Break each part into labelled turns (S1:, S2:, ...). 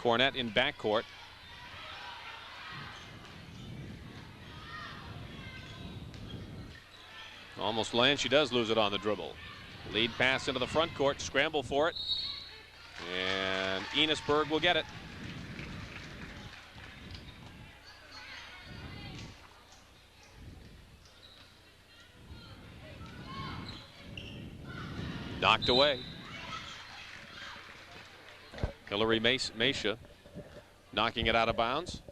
S1: Cornett in backcourt. Almost lands. She does lose it on the dribble. Lead pass into the front court. Scramble for it. And Enosburg will get it. Knocked away. Hillary Mesha knocking it out of bounds.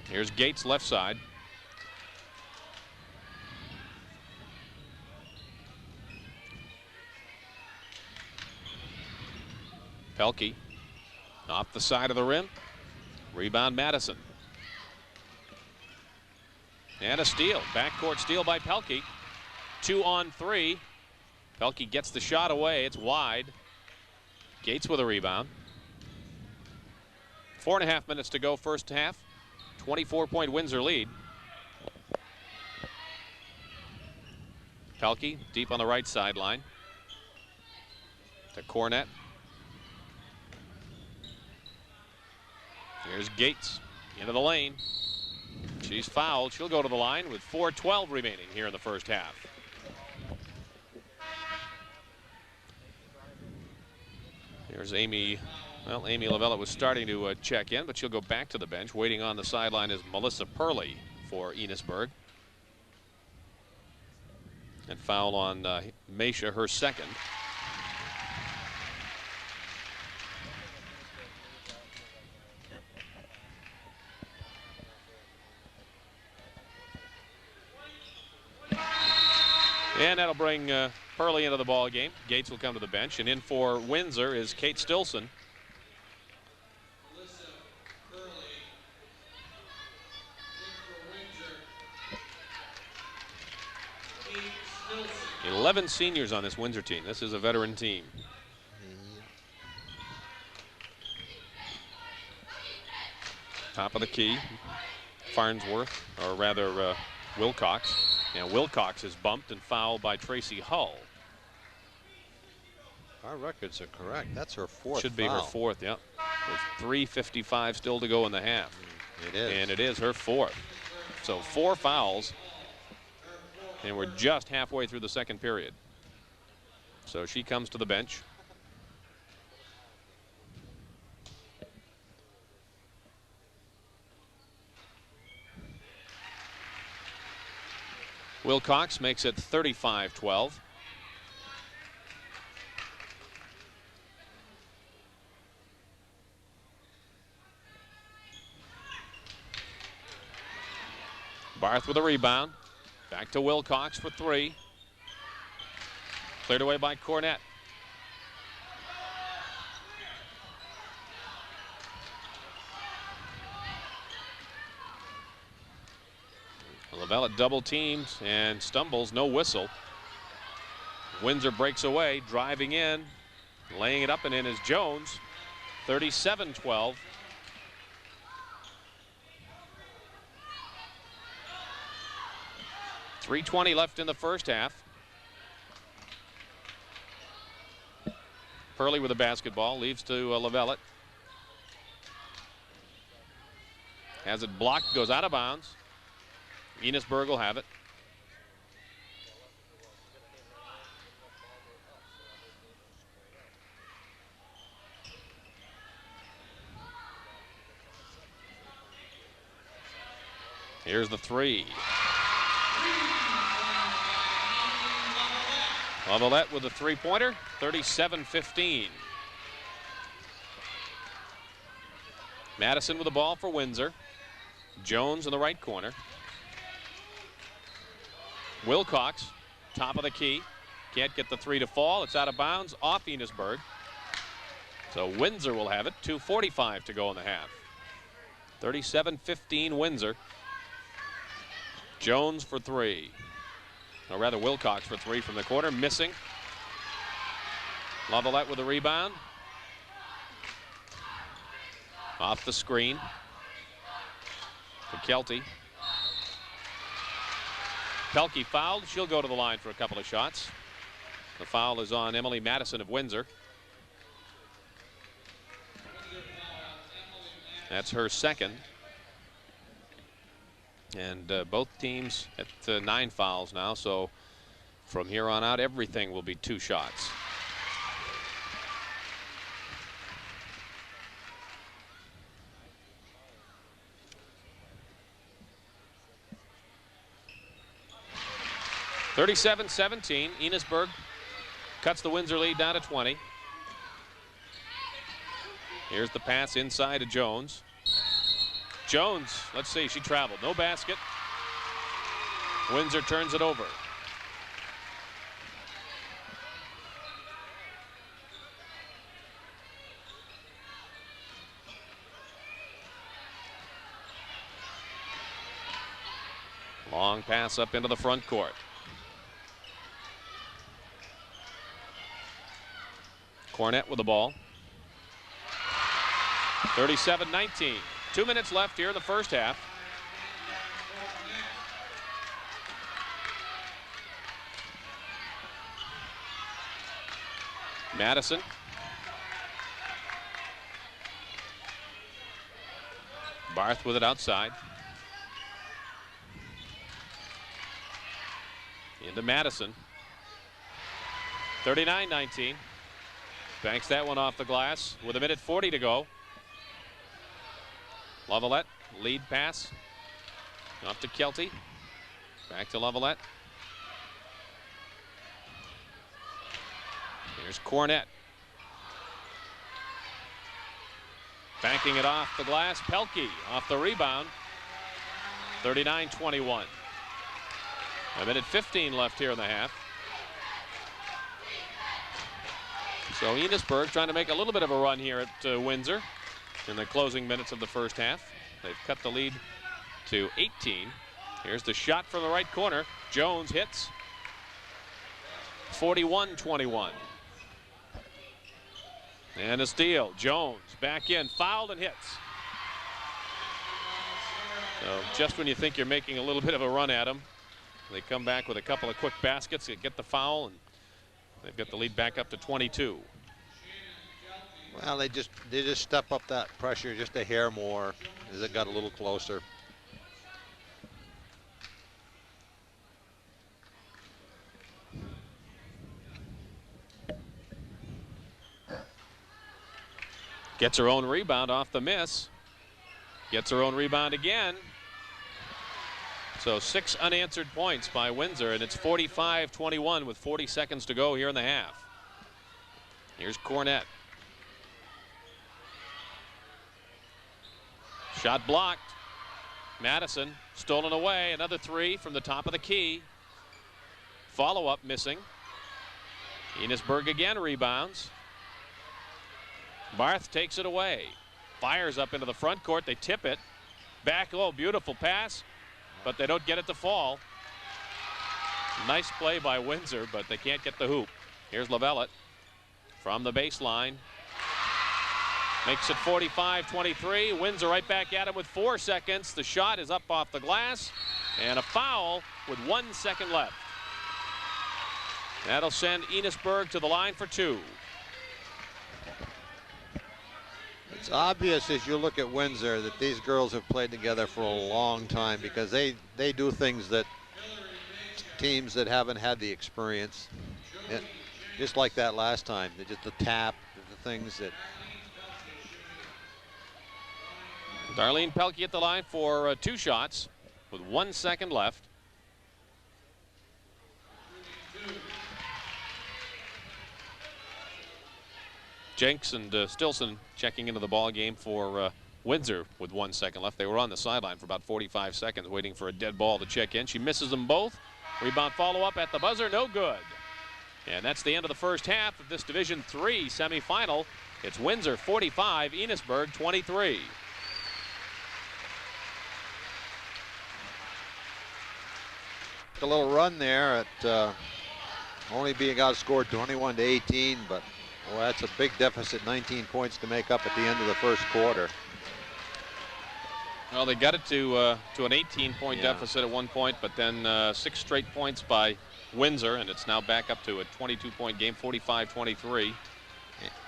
S1: Here's Gates left side. Pelkey off the side of the rim. Rebound Madison. And a steal. Backcourt steal by Pelkey. 2 on 3. Pelkey gets the shot away. It's wide. Gates with a rebound. 4.5 minutes to go first half. 24-point Windsor lead. Pelkey deep on the right sideline. To Cornett. Here's Gates into the lane. She's fouled. She'll go to the line with 4:12 remaining here in the first half. Here's Amy. Well, Amy Lavella was starting to check in, but she'll go back to the bench. Waiting on the sideline is Melissa Purley for Enosburg. And foul on Mesha, her second. And that'll bring Purley into the ball game. Gates will come to the bench, and in for Windsor is Kate Stilson. 11 seniors on this Windsor team. This is a veteran team. Top of the key, Farnsworth, or rather Wilcox. And Wilcox is bumped and fouled by Tracy Hull.
S2: Our records are correct. That's her fourth.
S1: Should be
S2: foul.
S1: her fourth, yep. With 3:55 still to go in the half.
S2: It is.
S1: And it is her fourth. So 4 fouls. And we're just halfway through the second period. So she comes to the bench. Wilcox makes it 35-12. Barth with a rebound. Back to Wilcox for 3. Cleared away by Cornett. Lavella double teams and stumbles, no whistle. Windsor breaks away, driving in, laying it up and in is Jones. 37-12. .320 left in the first half. Purley with a basketball, leaves to Lavella. Has it blocked, goes out of bounds. Enosburg will have it. Here's the 3. Lavalette with a 3-pointer, 37-15. Madison with the ball for Windsor. Jones in the right corner. Wilcox, top of the key. Can't get the 3 to fall. It's out of bounds off Enosburg. So Windsor will have it. 2:45 to go in the half. 37-15 Windsor. Jones for 3. Or rather Wilcox for 3 from the corner, missing. Lavalette with a rebound. Off the screen. To Kelty. Pelkey fouled. She'll go to the line for a couple of shots. The foul is on Emily Madison of Windsor. That's her second. And both teams at 9 fouls now, so from here on out, everything will be 2 shots. (37-17). Enosburg cuts the Windsor lead down to 20. Here's the pass inside to Jones. Jones, let's see, she traveled. No basket. Windsor turns it over. Long pass up into the front court. Cornett with the ball. 37-19. 2 minutes left here in the first half. Madison. Barth with it outside. Into Madison. 39-19. Banks that one off the glass with 1:40 to go. Lavalette, lead pass. Off to Kelty. Back to Lavalette. Here's Cornett. Banking it off the glass. Pelkey off the rebound. 39-21. 1:15 left here in the half. So Enosburg trying to make a little bit of a run here at Windsor in the closing minutes of the first half. They've cut the lead to 18. Here's the shot from the right corner. Jones hits. 41-21. And a steal. Jones back in, fouled and hits. So just when you think you're making a little bit of a run at them, they come back with a couple of quick baskets, they get the foul, and they've got the lead back up to 22.
S2: Well, they just step up that pressure just a hair more as it got a little closer.
S1: Gets her own rebound off the miss. Gets her own rebound again. So 6 unanswered points by Windsor, and it's 45-21 with 40 seconds to go here in the half. Here's Cornett. Shot blocked. Madison stolen away. Another 3 from the top of the key. Follow-up missing. Enosburg again rebounds. Barth takes it away. Fires up into the front court. They tip it. Back, oh, beautiful pass, but they don't get it to fall. Nice play by Windsor, but they can't get the hoop. Here's Lavalette from the baseline. Makes it 45-23. Windsor right back at him with 4 seconds. The shot is up off the glass, and a foul with 1 second left. That'll send Enosburg to the line for 2.
S2: It's obvious as you look at Windsor that these girls have played together for a long time, because they do things that teams that haven't had the experience, just like that last time. They just the tap, the things that.
S1: Darlene Pelkey at the line for 2 shots with 1 second left. Jenks and Stilson checking into the ball game for Windsor with 1 second left. They were on the sideline for about 45 seconds waiting for a dead ball to check in. She misses them both. Rebound follow-up at the buzzer, no good. And that's the end of the first half of this Division III semifinal. It's Windsor 45, Enosburg 23.
S2: A little run there at only being outscored 21-18, but well, that's a big deficit, 19 points to make up at the end of the first quarter.
S1: Well, they got it to an 18-point deficit at one point, but then 6 straight points by Windsor, and it's now back up to a 22-point game, 45-23.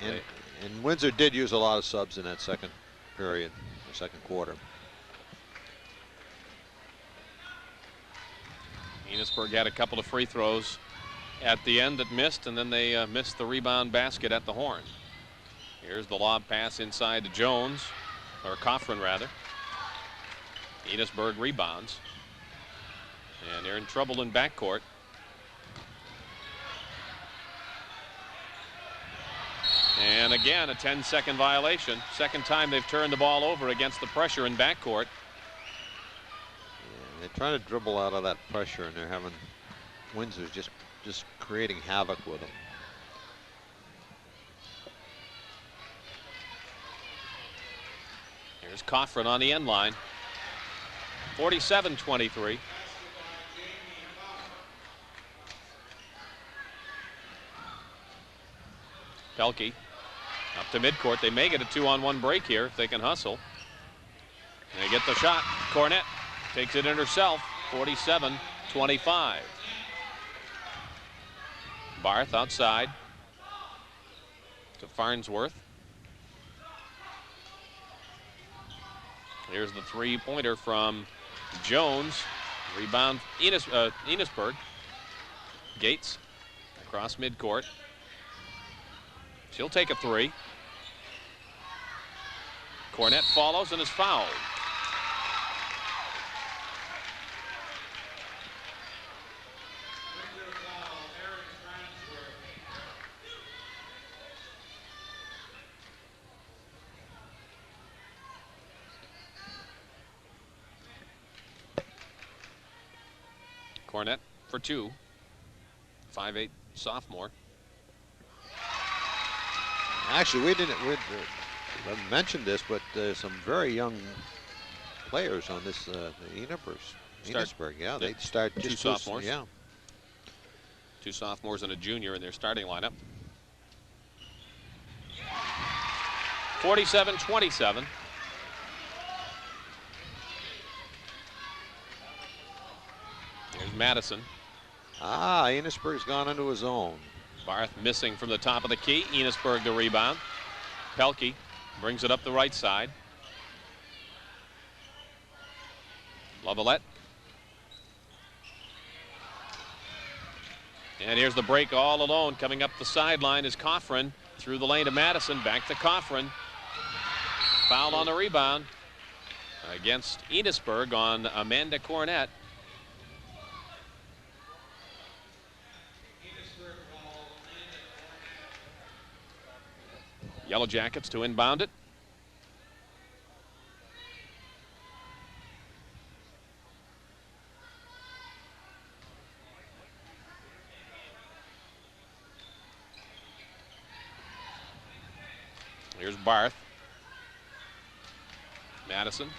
S2: And Windsor did use a lot of subs in that second period, the second quarter.
S1: Enosburg had a couple of free throws at the end that missed, and then they missed the rebound basket at the horn. Here's the lob pass inside to Jones, or Coffrin rather. Enosburg rebounds, and they're in trouble in backcourt. And again, a 10-second violation. Second time they've turned the ball over against the pressure in backcourt.
S2: Yeah, they're trying to dribble out of that pressure, and they're having Windsor's just creating havoc with them.
S1: Here's Coffrin on the end line. 47-23. Pelkey up to midcourt. They may get a 2-on-1 break here if they can hustle. They get the shot. Cornett takes it in herself. 47-25. Barth outside to Farnsworth. Here's the three-pointer from Jones. Rebound Enosburg. Gates across midcourt. She'll take a three. Cornett follows and is fouled. Cornett for two. 5'8" sophomore.
S2: Actually, we didn't mention this, but there's some very young players on this Enosburg. Yeah, they start
S1: two
S2: just
S1: sophomores.
S2: Yeah,
S1: 2 sophomores and a junior in their starting lineup. 47-27. Here's Madison.
S2: Enosburg's gone into his own.
S1: Barth missing from the top of the key. Enosburg the rebound. Pelkey brings it up the right side. Lavalette. And here's the break all alone. Coming up the sideline is Coffrin. Through the lane to Madison. Back to Coffrin. Foul on the rebound against Enosburg on Amanda Cornett. Yellow Jackets to inbound it. Here's Barth. Madison.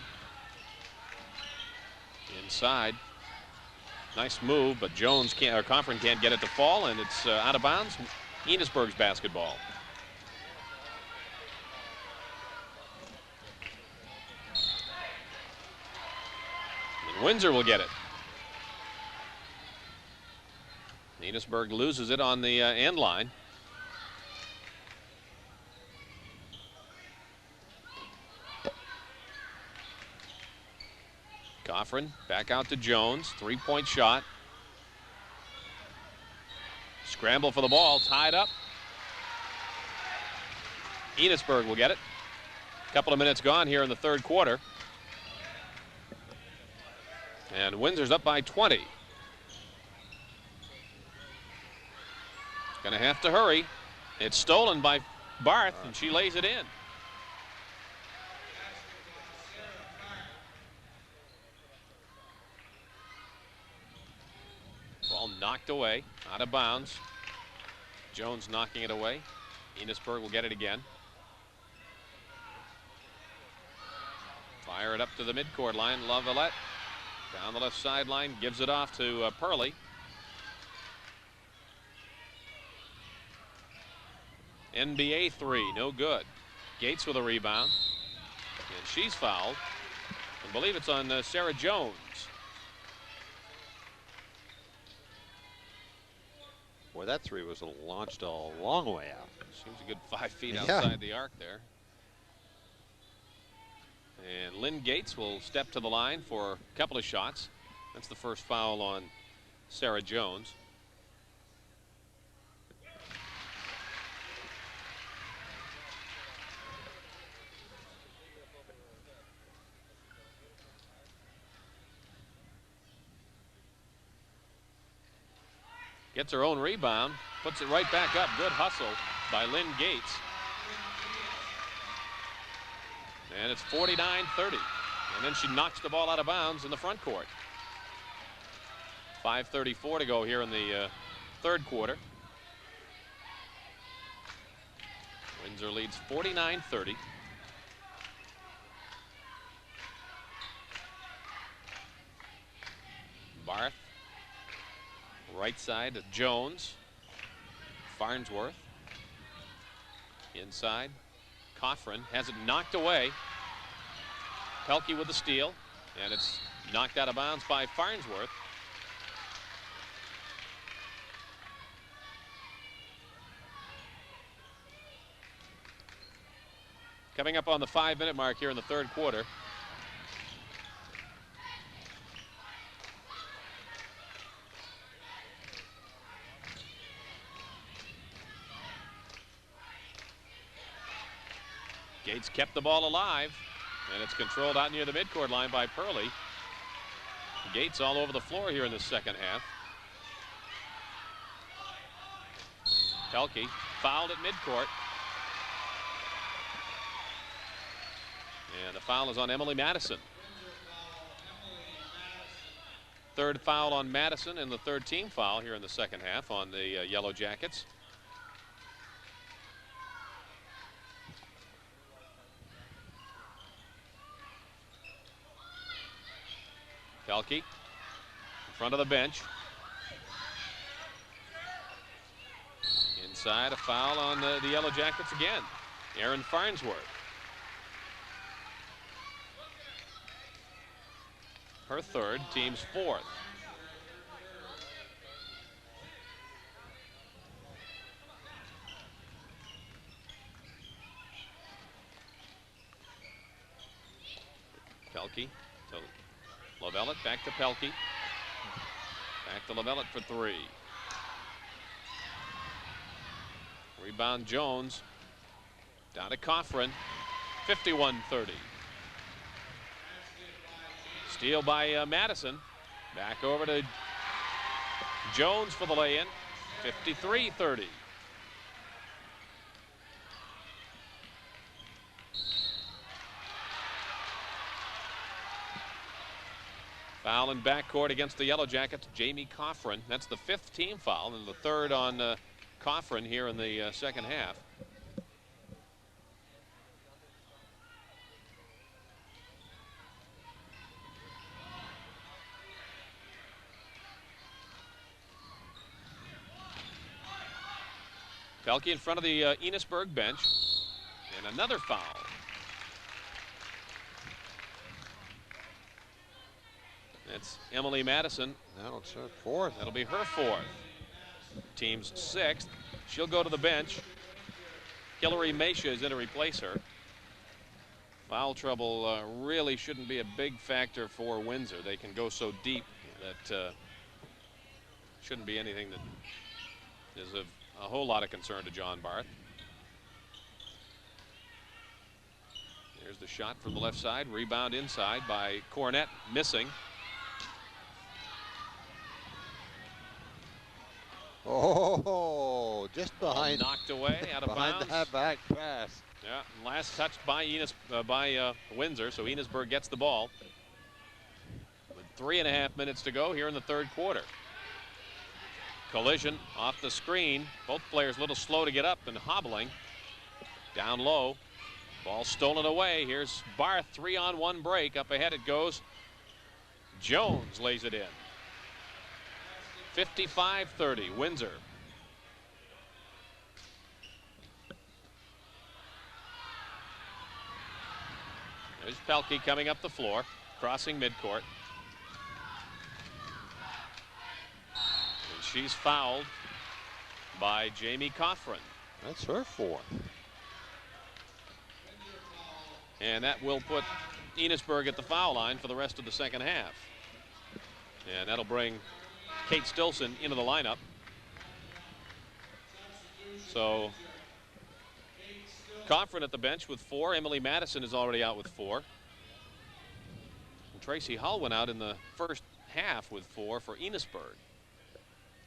S1: Inside. Nice move, but Jones can't, or Coffrin can't get it to fall, and it's out of bounds. Enosburg's basketball. Windsor will get it. Enosburg loses it on the end line. Coffrin back out to Jones. 3-point shot. Scramble for the ball. Tied up. Enosburg will get it. A couple of minutes gone here in the third quarter. And Windsor's up by 20. Gonna have to hurry. It's stolen by Barth, and she lays it in. Ball knocked away, out of bounds. Jones knocking it away. Enosburg will get it again. Fire it up to the midcourt line. Lavalette. Down the left sideline, gives it off to Purley. NBA three, no good. Gates with a rebound. And she's fouled. I believe it's on Sarah Jones.
S2: Boy, that three was launched a long way out.
S1: Seems a good 5 feet outside the arc there. And Lynn Gates will step to the line for a couple of shots. That's the first foul on Sarah Jones. Gets her own rebound, puts it right back up. Good hustle by Lynn Gates. And it's 49-30. And then she knocks the ball out of bounds in the front court. 5:34 to go here in the third quarter. Windsor leads 49-30. Barth. Right side to Jones. Farnsworth. Inside. Coffrin has it knocked away. Pelkey with the steal. And it's knocked out of bounds by Farnsworth. Coming up on the 5-minute mark here in the third quarter. Gates kept the ball alive, and it's controlled out near the midcourt line by Purley. Gates all over the floor here in the second half. Pelkey fouled at midcourt. And the foul is on Emily Madison. Third foul on Madison and the third team foul here in the second half on the Yellow Jackets. Pelkey in front of the bench. Inside, a foul on the Yellow Jackets again. Erin Farnsworth. Her third, team's fourth. Pelkey to Lovellette, back to Pelkey. Back to Lovellette for three. Rebound Jones. Down to Coffrin. 51-30. Steal by Madison. Back over to Jones for the lay-in. 53-30. Foul in backcourt against the Yellow Jackets, Jamie Coffrin. That's the fifth team foul and the third on Coffrin here in the second half. Pelkey in front of the Enosburg bench. And another foul. That's Emily Madison.
S2: That'll her fourth.
S1: That'll be her fourth. Team's sixth. She'll go to the bench. Hillary Mesha is in to replace her. Foul trouble really shouldn't be a big factor for Windsor. They can go so deep that shouldn't be anything that is of a whole lot of concern to John Barth. There's the shot from the left side. Rebound inside by Cornett, missing.
S2: Oh, just behind.
S1: Knocked away, out of
S2: behind
S1: bounds.
S2: That back pass.
S1: Yeah, last touch by Windsor, so Enosburg gets the ball. With 3.5 minutes to go here in the third quarter. Collision off the screen. Both players a little slow to get up and hobbling. Down low. Ball stolen away. Here's Barth, 3-on-1 break. Up ahead it goes. Jones lays it in. 55-30, Windsor. There's Pelkey coming up the floor. crossing midcourt. And she's fouled by Jamie Coffrin.
S2: That's her fourth.
S1: And that will put Enosburg at the foul line for the rest of the second half. And that'll bring Kate Stilson into the lineup. So Coffrin at the bench with 4. Emily Madison is already out with 4. And Tracy Hull went out in the first half with 4 for Enosburg.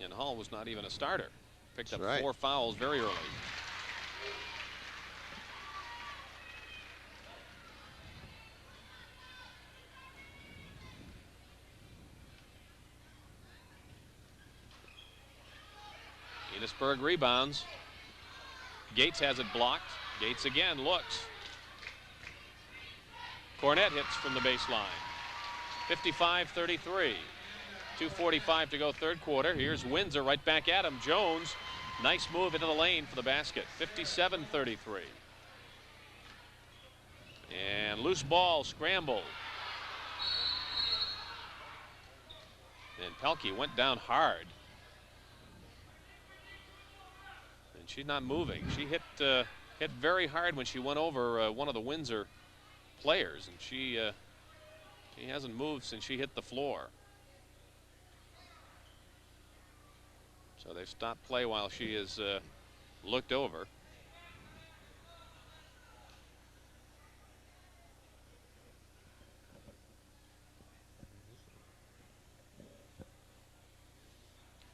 S1: And Hull was not even a starter. Picked
S2: That's
S1: up
S2: right.
S1: 4 fouls very early. Enosburg rebounds. Gates has it blocked. Gates again looks. Cornett hits from the baseline. 55-33. 2:45 to go third quarter. Here's Windsor right back at him. Jones, nice move into the lane for the basket. 57-33. And loose ball, scramble. And Pelkey went down hard. And she's not moving. She hit very hard when she went over one of the Windsor players, and she hasn't moved since she hit the floor. So they've stopped play while she is looked over.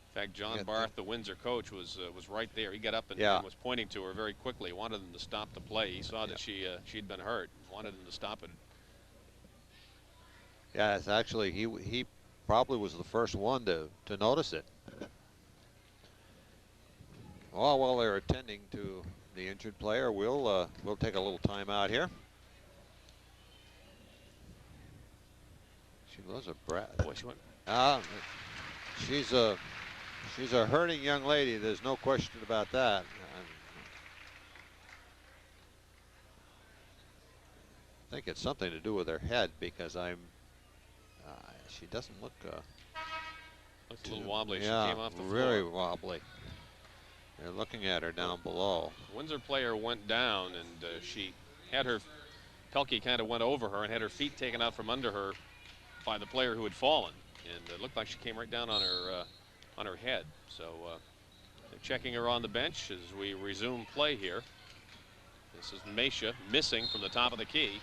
S1: In fact, John Barth, the Windsor coach, was right there. He got up and was pointing to her very quickly. Wanted them to stop the play. He saw that she'd been hurt. Wanted them to stop it.
S2: Yeah, it's actually he probably was the first one to notice it. Well, while they're attending to the injured player, we'll take a little time out here. She was a brat.
S1: Boy, she went.
S2: She's a hurting young lady. There's no question about that. I think it's something to do with her head, because she doesn't look.
S1: Looks a little wobbly.
S2: Yeah,
S1: she came off the floor.
S2: Very wobbly. They're looking at her down below.
S1: Windsor player went down, and she had her. Pelkey kind of went over her and had her feet taken out from under her by the player who had fallen, and it looked like she came right down on her head. So they're checking her on the bench as we resume play here. This is Meisha missing from the top of the key.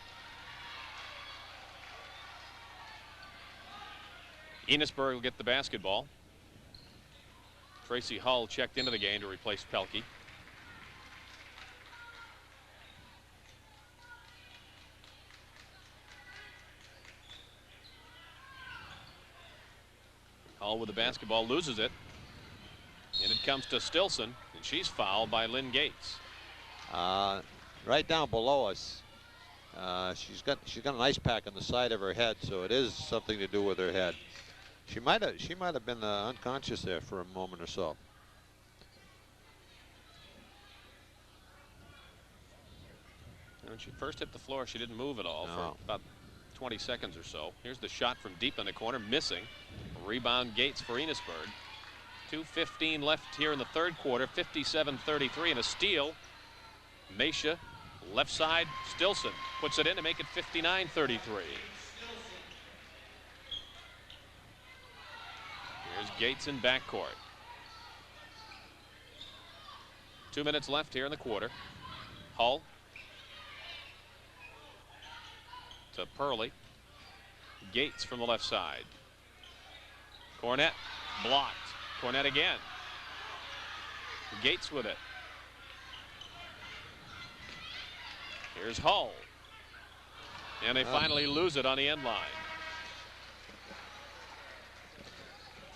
S1: Enosburg will get the basketball. Tracy Hull checked into the game to replace Pelkey. Hull with the basketball loses it. And it comes to Stilson, and she's fouled by Lynn Gates.
S2: Right down below us. She's got an ice pack on the side of her head, so it is something to do with her head. She might have been unconscious there for a moment or so.
S1: When she first hit the floor, she didn't move at all for about 20 seconds or so. Here's the shot from deep in the corner, missing. Rebound Gates for Enosburg. 2:15 left here in the third quarter. 57-33, and a steal. Meisha, left side, Stilson puts it in to make it 59-33. Here's Gates in backcourt. 2 minutes left here in the quarter. Hull to Purley. Gates from the left side. Cornett blocked. Cornett again. Gates with it. Here's Hull. And they finally lose it on the end line.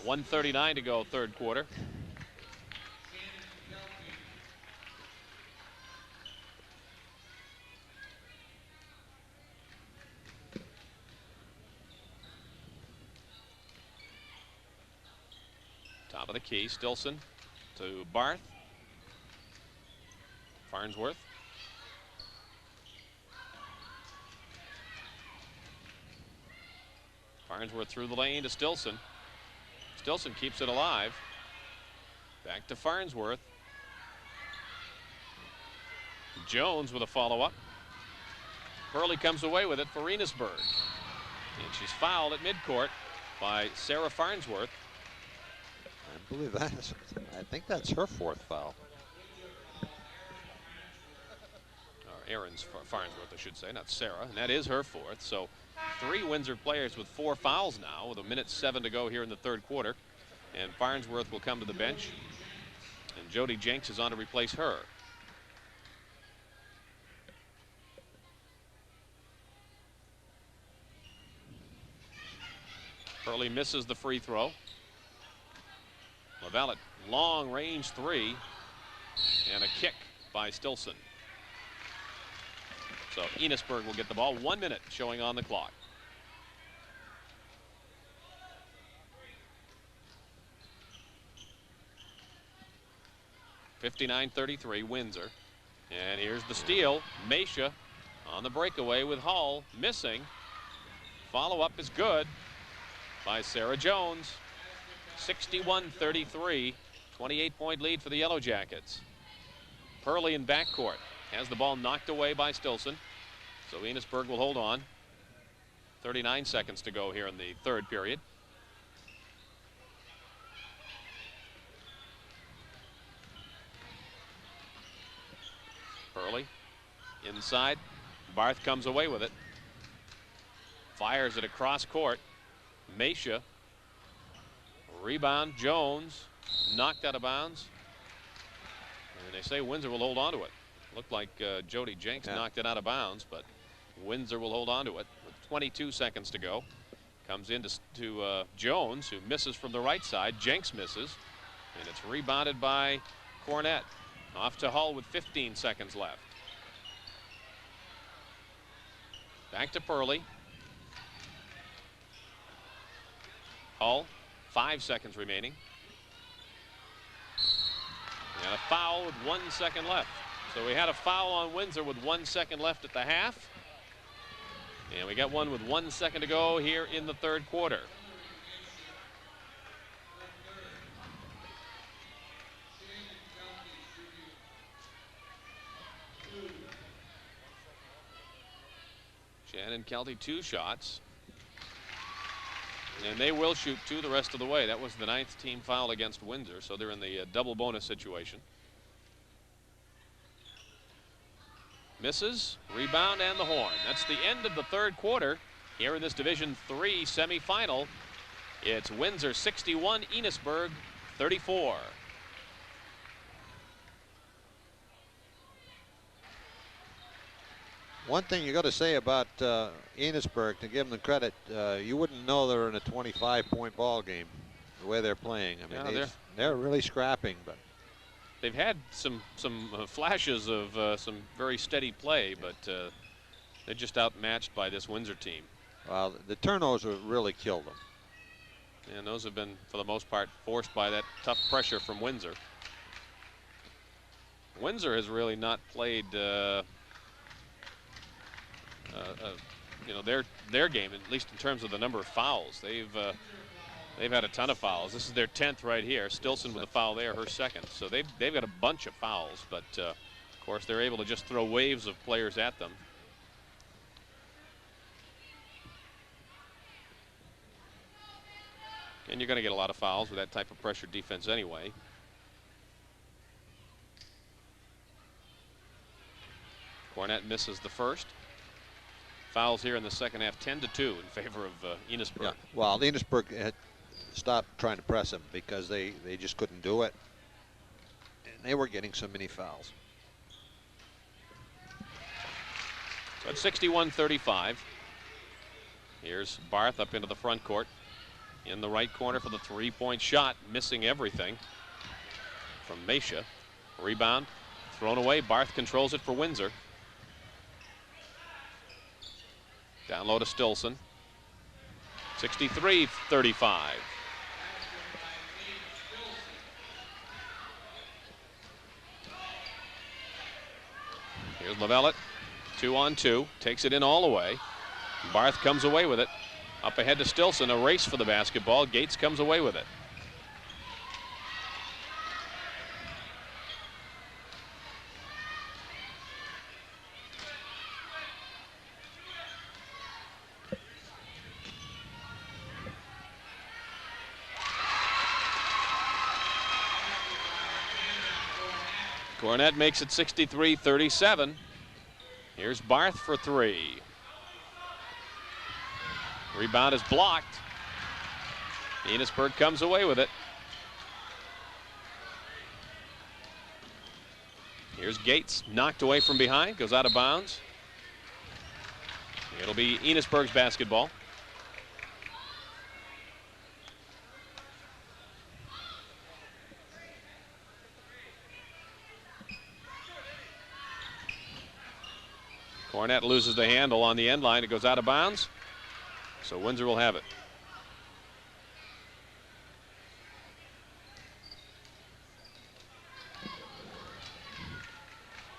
S1: 1:39 to go, third quarter. Top of the key, Stilson to Barth. Farnsworth. Farnsworth through the lane to Stilson. Stilson keeps it alive. Back to Farnsworth. Jones with a follow-up. Hurley comes away with it for Enosburg. And she's fouled at midcourt by Sarah Farnsworth.
S2: I believe that's, I think that's her 4th foul.
S1: Or Aaron's Farnsworth, I should say, not Sarah. And that is her 4th. So 3 Windsor players with 4 fouls now, with 1:07 to go here in the 3rd quarter. And Farnsworth will come to the bench. And Jody Jenks is on to replace her. Hurley misses the free throw. Lavallette, long range 3. And a kick by Stilson. So Enosburg will get the ball. 1 minute showing on the clock. (59-33) Windsor. And here's the steal. Mesha on the breakaway with Hall missing. Follow-up is good by Sarah Jones. 61-33. 28-point lead for the Yellow Jackets. Hurley in backcourt. Has the ball knocked away by Stilson. So Enosburg will hold on. 39 seconds to go here in the 3rd period. Hurley inside. Barth comes away with it. Fires it across court. Mesha. Rebound. Jones. Knocked out of bounds. And they say Windsor will hold on to it. Looked like Jody Jenks knocked it out of bounds, but Windsor will hold on to it with 22 seconds to go. Comes in to Jones, who misses from the right side. Jenks misses, and it's rebounded by Cornett. Off to Hull with 15 seconds left. Back to Purley. Hull, 5 seconds remaining. And a foul with 1 second left. So we had a foul on Windsor with 1 second left at the half. And we got one with 1 second to go here in the 3rd quarter. Shannon Kelty 2 shots. And they will shoot 2 the rest of the way. That was the 9th team foul against Windsor, so they're in the double bonus situation. Misses, rebound, and the horn. That's the end of the 3rd quarter here in this Division III semifinal. It's Windsor 61, Enosburg 34.
S2: One thing you got to say about Enosburg, to give them the credit, you wouldn't know they're in a 25-point ball game the way they're playing. I mean, they're really scrapping, but
S1: they've had some flashes of some very steady play, but they're just outmatched by this Windsor team.
S2: Well, the turnovers have really killed them.
S1: And those have been, for the most part, forced by that tough pressure from Windsor. Windsor has really not played you know, their game, at least in terms of the number of fouls. They've had a ton of fouls. This is their 10th right here. Stilson with a foul there, her 2nd. So they've got a bunch of fouls, but of course they're able to just throw waves of players at them. And you're going to get a lot of fouls with that type of pressure defense anyway. Cornett misses the first. Fouls here in the second half, 10-2 in favor of Enosburg.
S2: Yeah. Well, Enosburg had stopped trying to press him because they just couldn't do it. And they were getting so many fouls.
S1: So it's 61-35. Here's Barth up into the front court. In the right corner for the three-point shot, missing everything from Mesha. Rebound, thrown away. Barth controls it for Windsor. Down low to Stilson. 63-35. Here's Lavallette, 2-on-2, takes it in all the way. Barth comes away with it. Up ahead to Stilson, a race for the basketball. Gates comes away with it. Cornett makes it 63-37. Here's Barth for three. Rebound is blocked. Enosburg comes away with it. Here's Gates, knocked away from behind, goes out of bounds. It'll be Enosburg's basketball. Cornett loses the handle on the end line. It goes out of bounds. So Windsor will have it.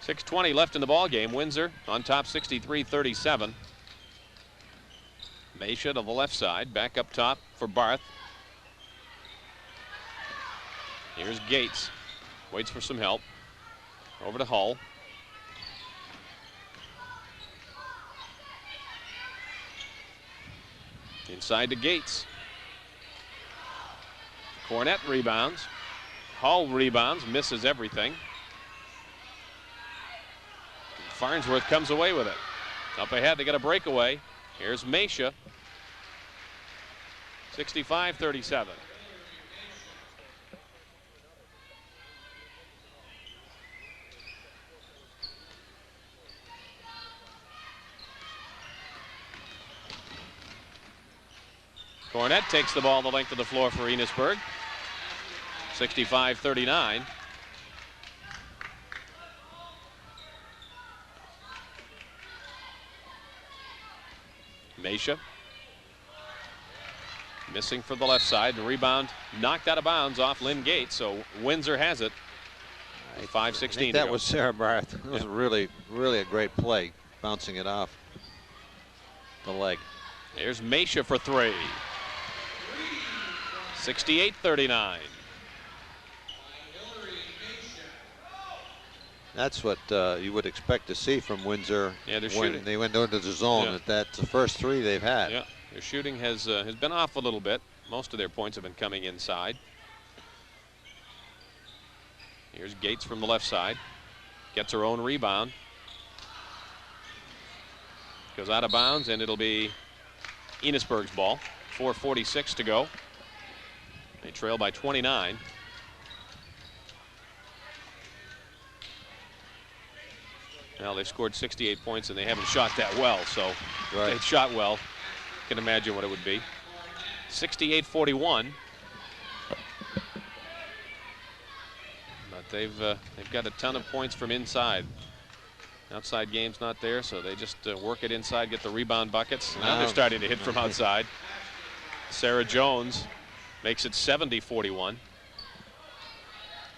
S1: .6:20 left in the ball game. Windsor on top 63-37. Mesha to the left side. Back up top for Barth. Here's Gates. Waits for some help. Over to Hull. Inside to Gates. Cornett rebounds. Hull rebounds, misses everything. Farnsworth comes away with it. Up ahead, they got a breakaway. Here's Mesha. 65-37. Cornett takes the ball the length of the floor for Enosburg. 65-39. Mesha. Missing for the left side. The rebound knocked out of bounds off Lynn Gates, so Windsor has it. 5:16
S2: that was Sarah Barth. It was really a great play, bouncing it off the leg.
S1: Here's Mesha for three. 68-39.
S2: That's what you would expect to see from Windsor
S1: when
S2: shooting. They went into the zone.
S1: Yeah.
S2: That's the first three they've had.
S1: Yeah, their shooting has been off a little bit. Most of their points have been coming inside. Here's Gates from the left side. Gets her own rebound. Goes out of bounds, and it'll be Enosburg's ball. 4:46 to go. They trail by 29. Well, they've scored 68 points and they haven't shot that well, so if they'd shot well, you can imagine what it would be. 68-41. But they've got a ton of points from inside. Outside game's not there, so they just work it inside, get the rebound buckets. Now they're starting to hit from outside. Sarah Jones makes it 70-41.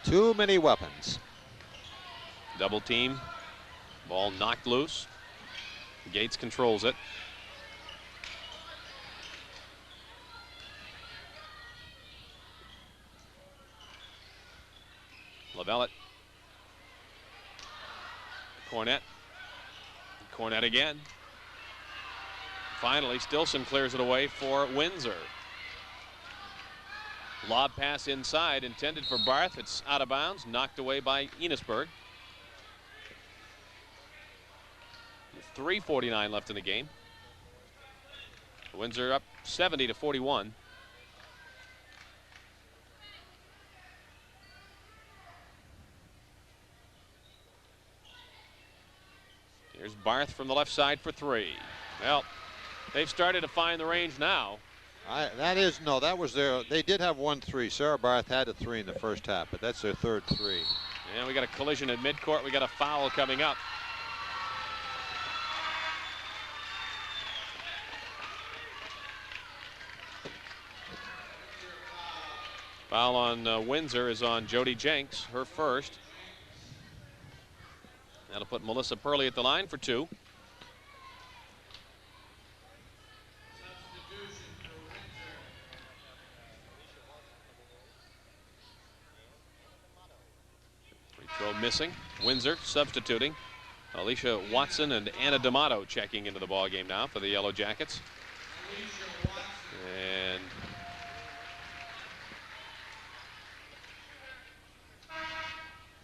S2: Too many weapons.
S1: Double team. Ball knocked loose. Gates controls it. Lavellette. Cornett. Cornett again. Finally, Stilson clears it away for Windsor. Lob pass inside, intended for Barth. It's out of bounds, knocked away by Enosburg. 3:49 left in the game. Windsor up 70-41. Here's Barth from the left side for three. Well, they've started to find the range now.
S2: That was their, they did have 1 3. Sarah Barth had a 3 in the first half, but that's their third 3.
S1: And we got a collision at midcourt. We got a foul coming up. Foul on Windsor is on Jody Jenks, her first. That'll put Melissa Purley at the line for 2. So missing. Windsor substituting. Alicia Watson and Anna D'Amato checking into the ball game now for the Yellow Jackets. And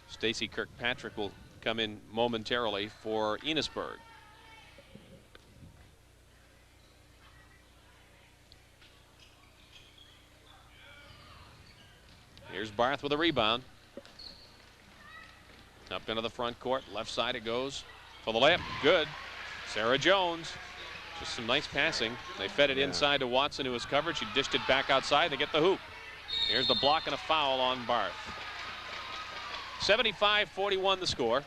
S1: Stacy Kirkpatrick will come in momentarily for Enosburg. Here's Barth with a rebound. Up into the front court, left side it goes for the layup. Good. Sarah Jones. Just some nice passing. They fed it inside to Watson, who was covered. She dished it back outside. They get the hoop. Here's the block and a foul on Barth. 75-41 the score.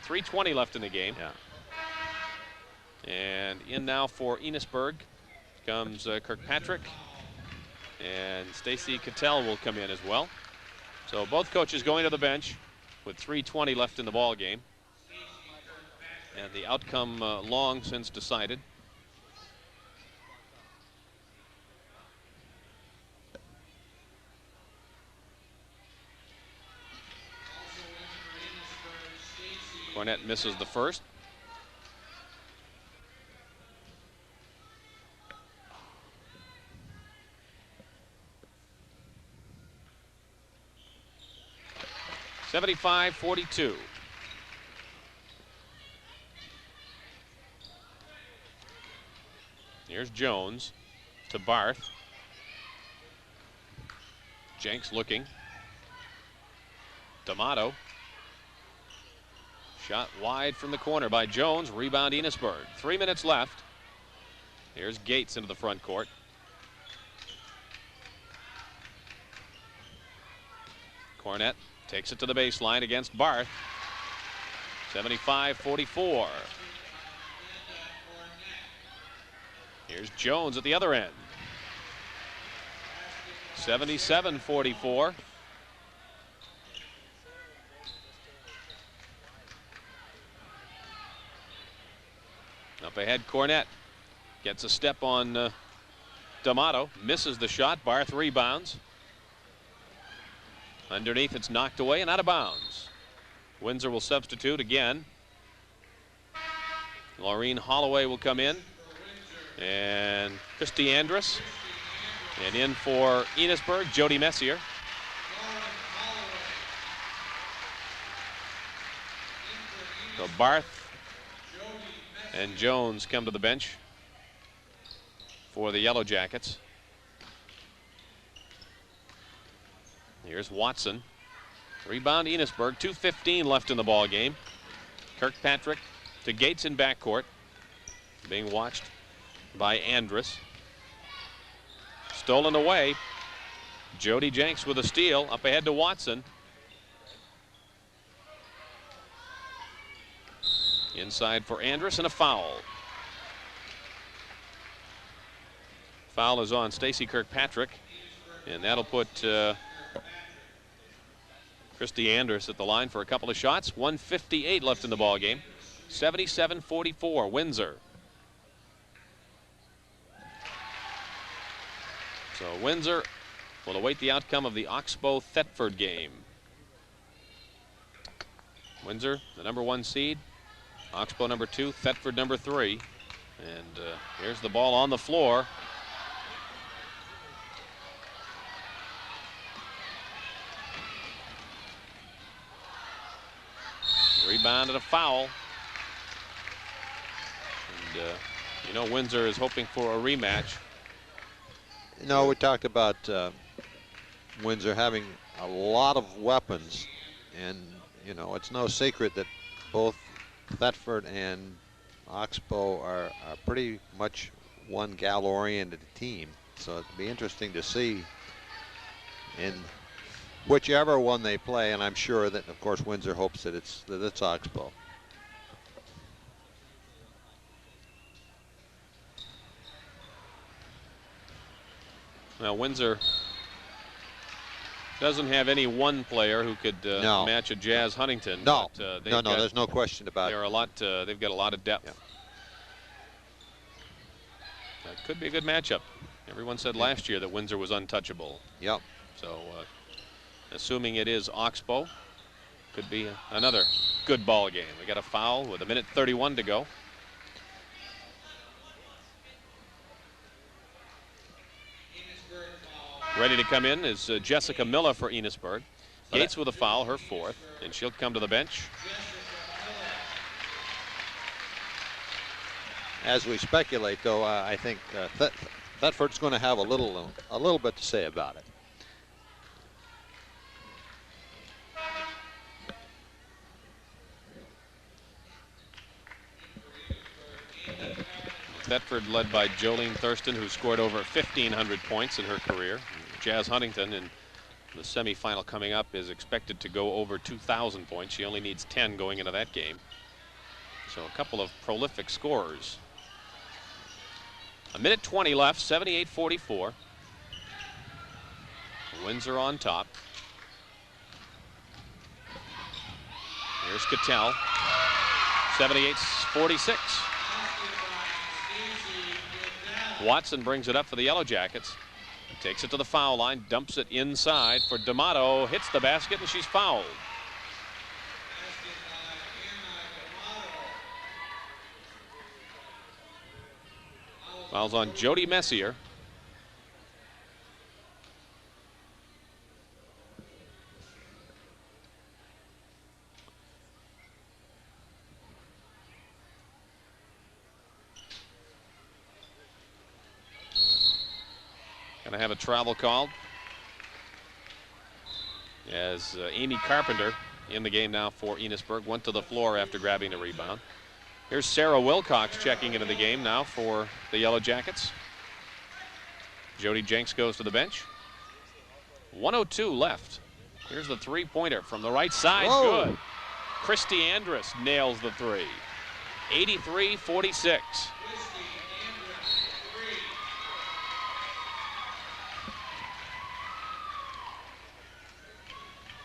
S1: 3:20 left in the game. And in now for Enosburg comes Kirkpatrick. And Stacy Cattell will come in as well. So both coaches going to the bench with 3:20 left in the ball game. And the outcome long since decided. Cornett misses the first. (75-42). Here's Jones to Barth. Jenks looking. D'Amato. Shot wide from the corner by Jones. Rebound Enosburg. 3 minutes left. Here's Gates into the front court. Cornett takes it to the baseline against Barth. 75-44. Here's Jones at the other end. 77-44. Up ahead, Cornett gets a step on D'Amato, misses the shot. Barth rebounds. Underneath, it's knocked away and out of bounds. Windsor will substitute again. Laureen Holloway will come in. And Christy Andrus. And in for Enosburg, Jody Messier. So Barth and Jones come to the bench for the Yellow Jackets. Here's Watson. Rebound Enosburg. 2:15 left in the ball game. Kirkpatrick to Gates in backcourt. Being watched by Andrus. Stolen away. Jody Jenks with a steal. Up ahead to Watson. Inside for Andrus and a foul. Foul is on Stacy Kirkpatrick. And that'll put Christy Andrus at the line for a couple of shots. 1:58 left in the ball game. 77-44 Windsor. So Windsor will await the outcome of the Oxbow-Thetford game. Windsor, the #1 seed. Oxbow #2, Thetford #3. And here's the ball on the floor. Rebound and a foul. And you know, Windsor is hoping for a rematch.
S2: No, we talked about Windsor having a lot of weapons, and you know, it's no secret that both Thetford and Oxbow are pretty much one gal-oriented team. So it'd be interesting to see in whichever one they play, and I'm sure that, of course, Windsor hopes that it's Oxbow.
S1: Now Windsor doesn't have any one player who could match a Jazz Huntington.
S2: No,
S1: but,
S2: no, there's no question about it.
S1: They're a lot. They've got a lot of depth.
S2: Yeah.
S1: That could be a good matchup. Everyone said last year that Windsor was untouchable.
S2: Yep.
S1: So, assuming it is Oxbow, could be another good ball game. We got a foul with 1:31 to go. Ready to come in is Jessica Miller for Enosburg. Gates with a foul, her fourth, and she'll come to the bench.
S2: As we speculate, though, I think Thetford's going to have a little bit to say about it.
S1: Thetford led by Jolene Thurston, who scored over 1,500 points in her career. Jazz Huntington in the semifinal coming up is expected to go over 2,000 points. She only needs 10 going into that game. So a couple of prolific scorers. 1:20 left, 78-44. Windsor on top. Here's Cattell. 78-46. Watson brings it up for the Yellow Jackets. Takes it to the foul line, dumps it inside for D'Amato, hits the basket, and she's fouled. Foul's on Jody Messier. Gonna have a travel called as Amy Carpenter in the game now for Enosburg. Went to the floor after grabbing the rebound. Here's Sarah Wilcox checking into the game now for the Yellow Jackets. Jody Jenks goes to the bench. 1:02 left. Here's the three-pointer from the right side.
S2: Whoa.
S1: Good. Christy Andrus nails the three. 83-46.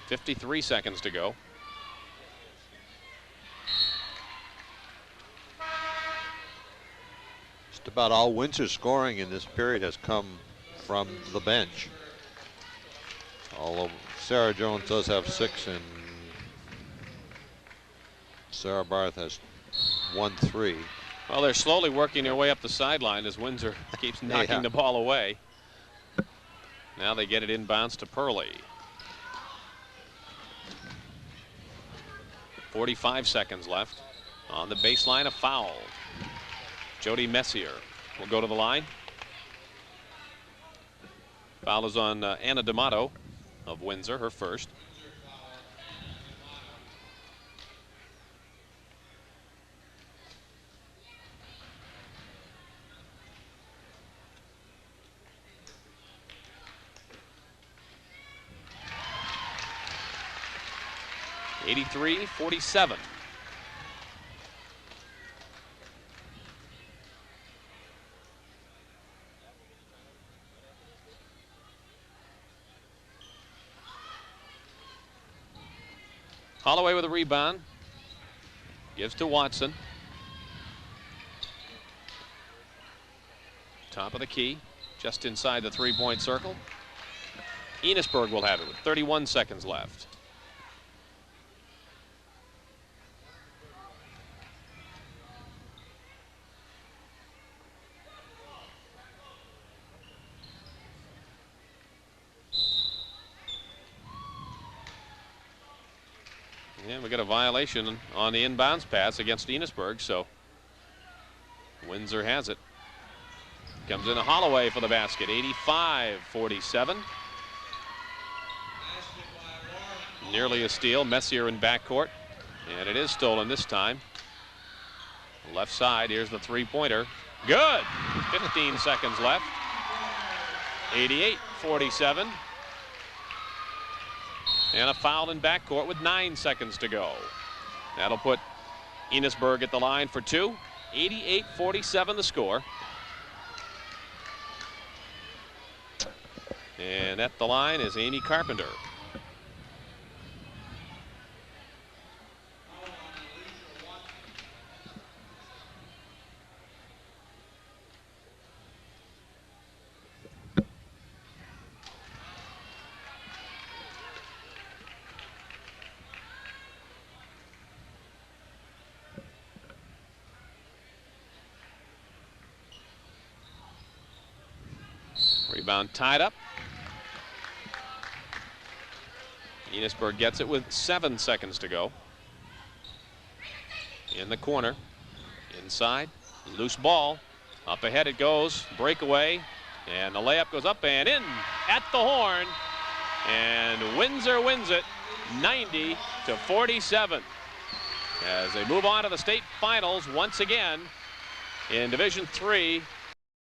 S1: 53 seconds to go.
S2: Just about all Windsor's scoring in this period has come from the bench. Although Sarah Jones does have 6 and Sarah Barth has 1-3.
S1: Well, they're slowly working their way up the sideline as Windsor keeps knocking the ball away. Now they get it inbounds to Purley. 45 seconds left. On the baseline, a foul. Jody Messier will go to the line. Foul is on Anna D'Amato of Windsor, her first. (83-47). Holloway with a rebound. Gives to Watson. Top of the key, just inside the three-point circle. Enosburg will have it with 31 seconds left. And we got a violation on the inbounds pass against Enosburg, so Windsor has it. Comes in a Holloway for the basket, 85-47. Nearly a steal, Messier in backcourt, and it is stolen this time. Left side, here's the three-pointer. Good! 15 seconds left. 88-47. And a foul in backcourt with 9 seconds to go. That'll put Enosburg at the line for two. 88-47 the score. And at the line is Amy Carpenter. Rebound tied up. Enosburg gets it with 7 seconds to go. In the corner, inside, loose ball. Up ahead it goes, breakaway, and the layup goes up and in at the horn. And Windsor wins it 90-47 as they move on to the state finals once again in Division III.